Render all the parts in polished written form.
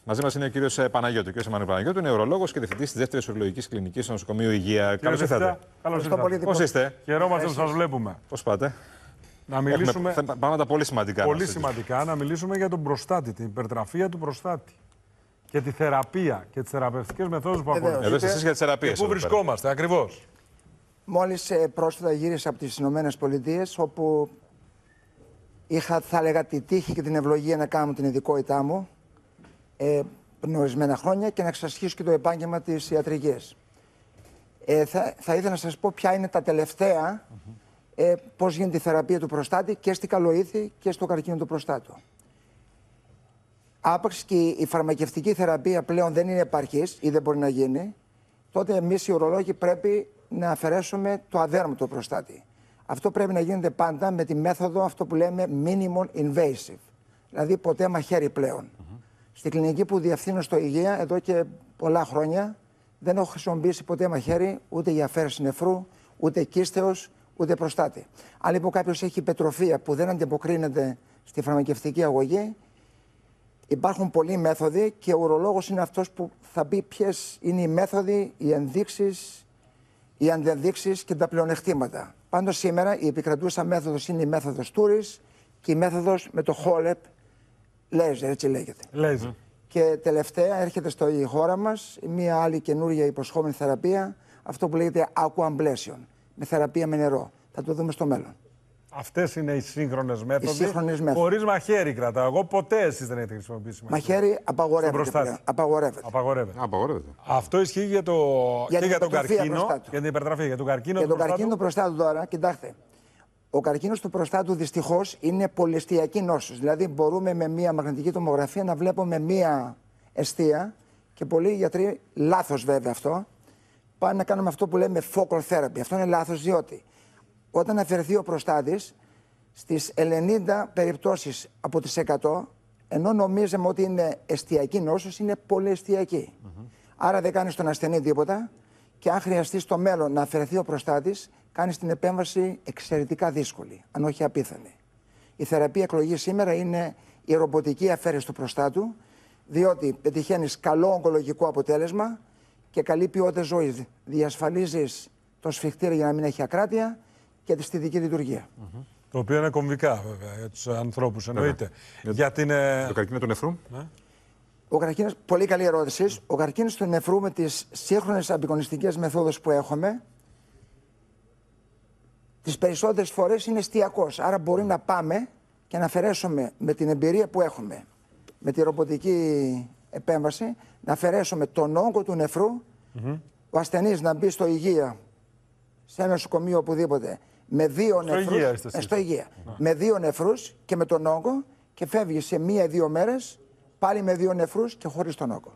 Μαζί μας είναι ο κύριος Παναγιώτου. Ο κύριος Εμμανουήλ Παναγιώτου είναι ουρολόγος και διευθυντής της δεύτερης ουρολογικής κλινικής στο νοσοκομείο Υγεία. Καλώς ήρθατε. Καλώς ήρθατε. Πώς είστε? Χαιρόμαστε που σας βλέπουμε. Πώς πάτε? Να μιλήσουμε. Πράγματα πολύ σημαντικά. Πολύ σημαντικά. Να μιλήσουμε για τον προστάτη, την υπερτραφεία του προστάτη. Και τη θεραπεία και τις θεραπευτικές μεθόδους που ακολουθούν. Εδώ είστε εσείς για τις θεραπείες. Πού βρισκόμαστε, ακριβώς? Μόλις πρόσφατα γύρισα από τις Ηνωμένες Πολιτείες, όπου είχα, θα έλεγα, τη τύχη και την ευλογία να κάνω την ειδικότητά μου πριν ορισμένα χρόνια και να εξασχίσω και το επάγγελμα της ιατρικής. Θα ήθελα να σας πω ποια είναι τα τελευταία, πώς γίνεται η θεραπεία του προστάτη και στη καλοήθη και στο καρκίνο του προστάτου. Άπαξ και η φαρμακευτική θεραπεία πλέον δεν είναι επαρκής ή δεν μπορεί να γίνει, τότε εμείς οι ουρολόγοι πρέπει να αφαιρέσουμε το αδέρματο προστάτη. Αυτό πρέπει να γίνεται πάντα με τη μέθοδο αυτό που λέμε minimum invasive, δηλαδή ποτέ μαχαίρι πλέον. Στη κλινική που διευθύνω στο Υγεία εδώ και πολλά χρόνια δεν έχω χρησιμοποιήσει ποτέ μαχαίρι ούτε για αφαίρεση νεφρού, ούτε κίστεως, ούτε προστάτη. Αν λοιπόν κάποιος έχει υπετροφία που δεν αντιποκρίνεται στη φαρμακευτική αγωγή, υπάρχουν πολλοί μέθοδοι και ο ουρολόγος είναι αυτός που θα πει ποιες είναι οι μέθοδοι, οι ενδείξεις, οι αντενδείξεις και τα πλεονεκτήματα. Πάντως σήμερα η επικρατούσα μέθοδος είναι η μέθοδος Τούρις και η μέθοδος με το HoLEP Laser, έτσι λέγεται. Laser. Και τελευταία έρχεται στη χώρα μας μια άλλη καινούργια υποσχόμενη θεραπεία, αυτό που λέγεται Aqua Ablation, με θεραπεία με νερό. Θα το δούμε στο μέλλον. Αυτές είναι οι σύγχρονες μέθοδοι. Οι σύγχρονες μέθοδοι. Χωρίς μαχαίρι κρατάω. Εγώ ποτέ εσείς δεν έχετε χρησιμοποιήσει μαχαίρι. Απαγορεύεται. Απαγορεύεται. Αυτό ισχύει για και για τον καρκίνο, για την υπερτραφή, για τον καρκίνο του προστάτου. Για τον καρκίνο του προστάτου τώρα, κοιτάξτε. Ο καρκίνος του προστάτου δυστυχώς είναι πολυεστιακή νόσος. Δηλαδή μπορούμε με μία μαγνητική τομογραφία να βλέπουμε μία αιστεία και πολλοί γιατροί, λάθος βέβαια αυτό, πάνε να κάνουμε αυτό που λέμε focal therapy. Αυτό είναι λάθος διότι όταν αφαιρεθεί ο προστάτης, στις 90 περιπτώσεις από τις 100, ενώ νομίζαμε ότι είναι εστιακή νόσος, είναι πολυεστιακή. Άρα δεν κάνει στον ασθενή τίποτα και αν χρειαστεί στο μέλλον να αφαιρεθεί ο προστάτης, κάνει την επέμβαση εξαιρετικά δύσκολη, αν όχι απίθανη. Η θεραπεία εκλογής σήμερα είναι η ρομποτική αφαίρεση του προστάτου, διότι πετυχαίνεις καλό ογκολογικό αποτέλεσμα και καλή ποιότητα ζωής. Διασφαλίζεις το σφιχτήρι για να μην έχει ακράτεια και τη στιτική λειτουργία. Το οποίο είναι κομβικά βέβαια για τους ανθρώπους, εννοείται. Για το καρκίνο του νεφρού. Ναι. Ο καρκίνος, πολύ καλή ερώτηση. Ο καρκίνος του νεφρού με τις σύγχρονες απεικονιστικές μεθόδους που έχουμε, τις περισσότερες φορές είναι εστιακός. Άρα μπορεί να πάμε και να αφαιρέσουμε με την εμπειρία που έχουμε, με τη ρομποτική επέμβαση, να αφαιρέσουμε τον όγκο του νεφρού, ο ασθενής να μπει στο Υγεία, σε ένα νοσοκομείο οπουδήποτε, με δύο νεφρούς, στο Υγεία, με δύο νεφρούς και με τον όγκο και φεύγει σε 1-2 μέρες πάλι με δύο νεφρούς και χωρίς τον όγκο.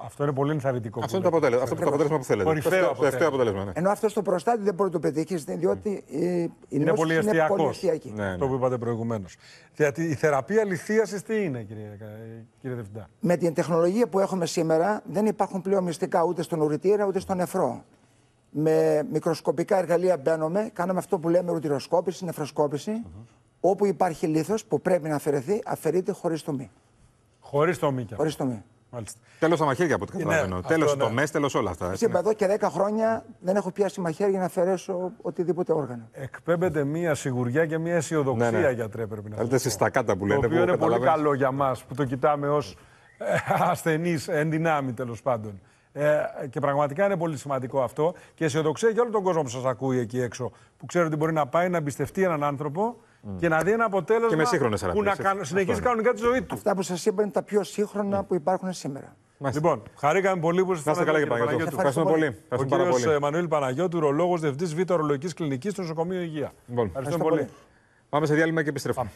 Αυτό είναι πολύ ενθαρρυντικό. Αυτό είναι το αποτέλεσμα που θέλετε. Κορυφαίο αποτέλεσμα. Ναι. Ενώ αυτό στο προστάτη δεν μπορεί να το πετύχει, διότι είναι πολυεστιακή. Το που είπατε προηγουμένως. Γιατί η θεραπεία λιθίασης τι είναι, κύριε Διευθυντά? Με την τεχνολογία που έχουμε σήμερα δεν υπάρχουν πλέον μυστικά ούτε στον ουρητήρα ούτε στον νεφρό. Με μικροσκοπικά εργαλεία μπαίνουμε, κάνουμε αυτό που λέμε ρουτηροσκόπηση, νεφροσκόπηση. Όπου υπάρχει λίθος που πρέπει να αφαιρεθεί, αφαιρείται χωρίς τομή. Χωρίς τομή. Χωρίς τομή. Τέλος τα μαχαίρια από ό,τι καταλαβαίνω. Τέλος τομές, τέλος όλα αυτά. Είπα εδώ και 10 χρόνια δεν έχω πιάσει μαχαίρι για να αφαιρέσω οτιδήποτε όργανο. Εκπέμπεται μία σιγουριά και μία αισιοδοξία, γιατρέ, πρέπει να πω. Στα κάτα που λένε. Το οποίο είναι πολύ καλό για μας που το κοιτάμε ως ασθενείς, εν δυνάμει τέλος πάντων. Και πραγματικά είναι πολύ σημαντικό αυτό και αισιοδοξία για όλο τον κόσμο που σας ακούει εκεί έξω, που ξέρει ότι μπορεί να πάει να εμπιστευτεί έναν άνθρωπο και να δει ένα αποτέλεσμα που να συνεχίσει κανονικά τη ζωή του. Αυτά που σας είπα είναι τα πιο σύγχρονα που υπάρχουν σήμερα. Λοιπόν, χαρήκαμε πολύ που ήσασταν εδώ, κύριε Παναγιώτου. Ευχαριστούμε πολύ. Ο κύριος Εμμανουήλ Παναγιώτου, ουρολόγος, διευθυντής Β' Ορολογικής Κλινικής στο νοσοκομείο Υγεία. Ευχαριστούμε πολύ. Πάμε σε διάλειμμα και επιστρέφουμε.